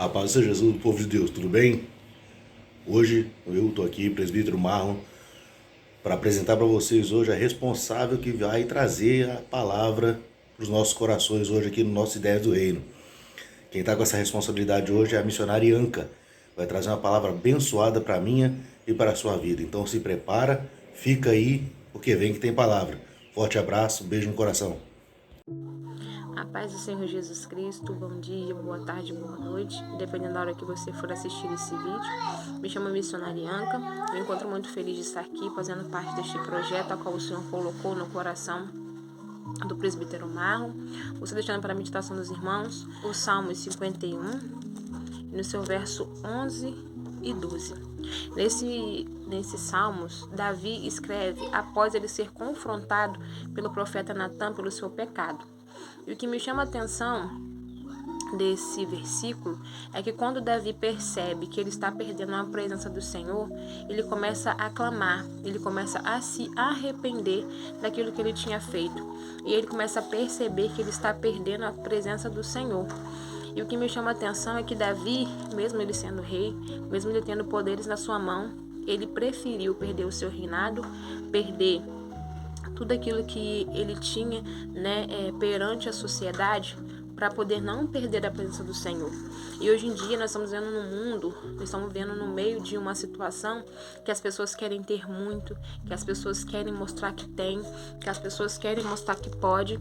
A paz seja Jesus, povo de Deus, tudo bem? Hoje eu estou aqui, presbítero Marlon, para apresentar para vocês hoje a responsável que vai trazer a palavra para os nossos corações hoje aqui no nosso Ideias do Reino. Quem está com essa responsabilidade hoje é a missionária Ianca. Vai trazer uma palavra abençoada para a minha e para a sua vida. Então se prepara, fica aí, porque vem que tem palavra. Forte abraço, beijo no coração. A paz do Senhor Jesus Cristo, bom dia, boa tarde, boa noite, dependendo da hora que você for assistir esse vídeo. Me chamo missionária Ianca, me encontro muito feliz de estar aqui fazendo parte deste projeto a qual o Senhor colocou no coração do presbítero Marlon. Você deixando para a meditação dos irmãos o Salmo 51, no seu verso 11 e 12. Nesses salmos, Davi escreve após ele ser confrontado pelo profeta Natan pelo seu pecado. E o que me chama a atenção desse versículo é que quando Davi percebe que ele está perdendo a presença do Senhor, ele começa a clamar, ele começa a se arrepender daquilo que ele tinha feito. E ele começa a perceber que ele está perdendo a presença do Senhor. E o que me chama a atenção é que Davi, mesmo ele sendo rei, mesmo ele tendo poderes na sua mão, ele preferiu perder o seu reinado, perder tudo aquilo que ele tinha, perante a sociedade, para poder não perder a presença do Senhor. E hoje em dia nós estamos vendo no mundo, nós estamos vendo no meio de uma situação que as pessoas querem ter muito, que as pessoas querem mostrar que tem, que as pessoas querem mostrar que pode,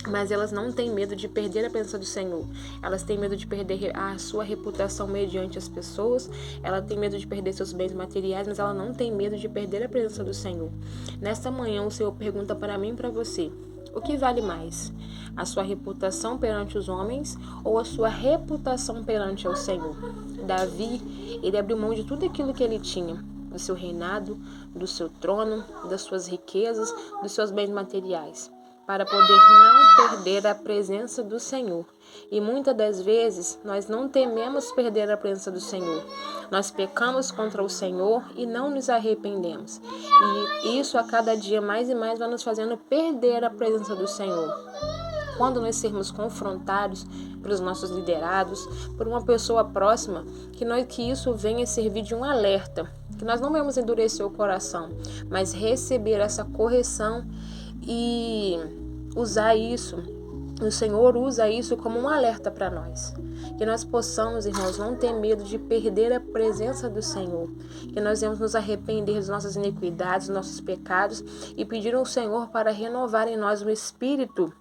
mas elas não têm medo de perder a presença do Senhor. Elas têm medo de perder a sua reputação mediante as pessoas. Ela tem medo de perder seus bens materiais, mas ela não tem medo de perder a presença do Senhor. Nesta manhã o Senhor pergunta para mim e para você: o que vale mais? A sua reputação perante os homens ou a sua reputação perante o Senhor? Davi, ele abriu mão de tudo aquilo que ele tinha, do seu reinado, do seu trono, das suas riquezas, dos seus bens materiais, para poder não perder a presença do Senhor. E muitas das vezes nós não tememos perder a presença do Senhor. Nós pecamos contra o Senhor e não nos arrependemos. E isso a cada dia mais e mais vai nos fazendo perder a presença do Senhor. Quando nós sermos confrontados pelos nossos liderados, por uma pessoa próxima, que isso venha servir de um alerta, que nós não vamos endurecer o coração, mas receber essa correção e usar isso, o Senhor usa isso como um alerta para nós. Que nós possamos, irmãos, não ter medo de perder a presença do Senhor. Que nós devemos nos arrepender das nossas iniquidades, dos nossos pecados e pedir ao Senhor para renovar em nós o espírito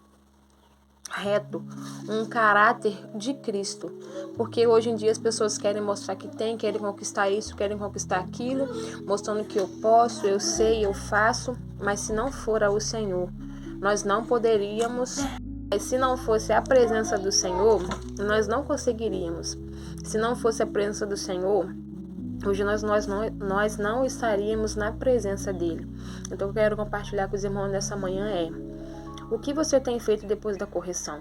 reto, um caráter de Cristo, porque hoje em dia as pessoas querem mostrar que tem, querem conquistar isso, querem conquistar aquilo, mostrando que eu posso, eu sei, eu faço, mas se não for ao Senhor, nós não poderíamos. Mas se não fosse a presença do Senhor, nós não conseguiríamos. Se não fosse a presença do Senhor, hoje nós não estaríamos na presença dele. Então eu quero compartilhar com os irmãos nessa manhã o que você tem feito depois da correção?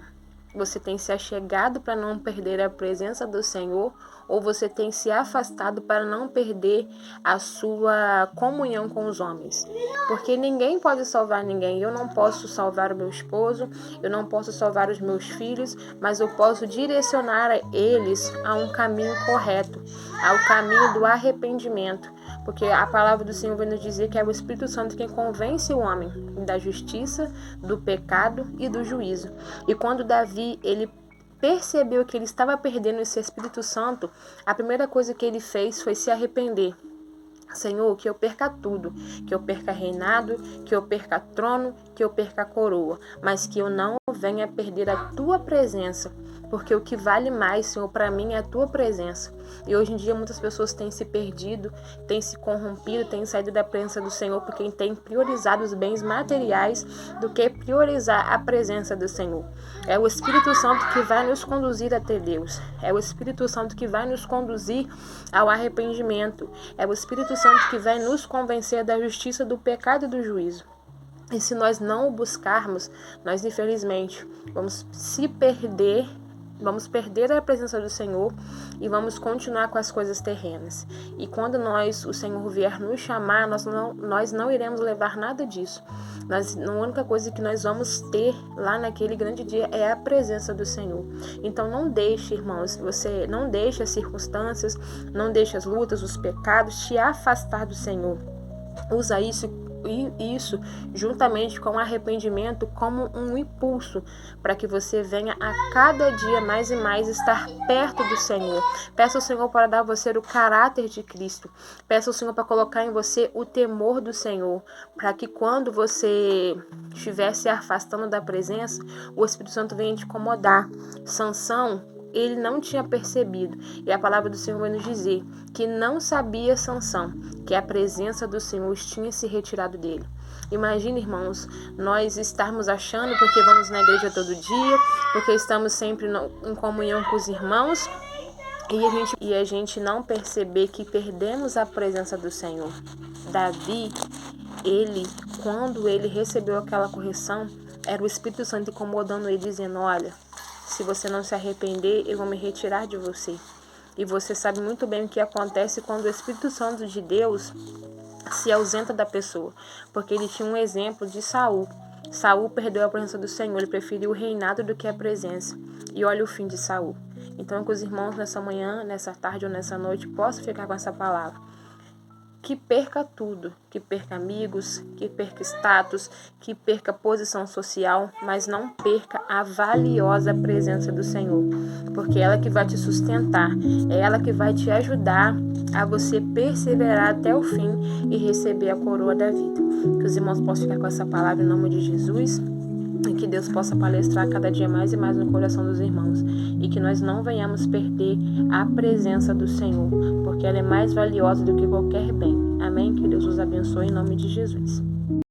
Você tem se achegado para não perder a presença do Senhor ou você tem se afastado para não perder a sua comunhão com os homens? Porque ninguém pode salvar ninguém. Eu não posso salvar o meu esposo, eu não posso salvar os meus filhos, mas eu posso direcionar eles a um caminho correto, ao caminho do arrependimento. Porque a palavra do Senhor vai nos dizer que é o Espírito Santo quem convence o homem da justiça, do pecado e do juízo. E quando Davi, ele percebeu que ele estava perdendo esse Espírito Santo, a primeira coisa que ele fez foi se arrepender. Senhor, que eu perca tudo, que eu perca reinado, que eu perca trono, que eu perca coroa, mas que eu não venha perder a tua presença, porque o que vale mais, Senhor, para mim é a tua presença. E hoje em dia muitas pessoas têm se perdido, têm se corrompido, têm saído da presença do Senhor porque têm priorizado os bens materiais do que priorizar a presença do Senhor. É o Espírito Santo que vai nos conduzir até Deus. É o Espírito Santo que vai nos conduzir ao arrependimento. É o Espírito Santo que vai nos convencer da justiça, do pecado e do juízo. E se nós não o buscarmos, nós infelizmente vamos se perder Vamos perder a presença do Senhor e vamos continuar com as coisas terrenas. E quando o Senhor vier nos chamar, nós não iremos levar nada disso. A única coisa que nós vamos ter lá naquele grande dia é a presença do Senhor. Então não deixe, irmãos, você não deixe as circunstâncias, não deixe as lutas, os pecados te afastar do Senhor. Usa isso juntamente com arrependimento como um impulso para que você venha a cada dia mais e mais estar perto do Senhor. Peça ao Senhor para dar a você o caráter de Cristo. Peça ao Senhor para colocar em você o temor do Senhor, para que quando você estiver se afastando da presença, o Espírito Santo venha te incomodar. Sansão, ele não tinha percebido, e a palavra do Senhor vai nos dizer que não sabia Sansão que a presença do Senhor tinha se retirado dele. Imagina, irmãos, nós estarmos achando, porque vamos na igreja todo dia, porque estamos sempre em comunhão com os irmãos, e a gente não perceber que perdemos a presença do Senhor. Davi, quando ele recebeu aquela correção, era o Espírito Santo incomodando ele, dizendo: olha, se você não se arrepender, eu vou me retirar de você. E você sabe muito bem o que acontece quando o Espírito Santo de Deus se ausenta da pessoa. Porque ele tinha um exemplo de Saul. Saul perdeu a presença do Senhor, ele preferiu o reinado do que a presença. E olha o fim de Saul. Então, que os irmãos nessa manhã, nessa tarde ou nessa noite possam ficar com essa palavra. Que perca tudo, que perca amigos, que perca status, que perca posição social, mas não perca a valiosa presença do Senhor, porque é ela que vai te sustentar, é ela que vai te ajudar a você perseverar até o fim e receber a coroa da vida. Que os irmãos possam ficar com essa palavra em nome de Jesus, e que Deus possa palestrar cada dia mais e mais no coração dos irmãos, e que nós não venhamos perder a presença do Senhor, porque ela é mais valiosa do que qualquer bem. Amém? Que Deus os abençoe em nome de Jesus.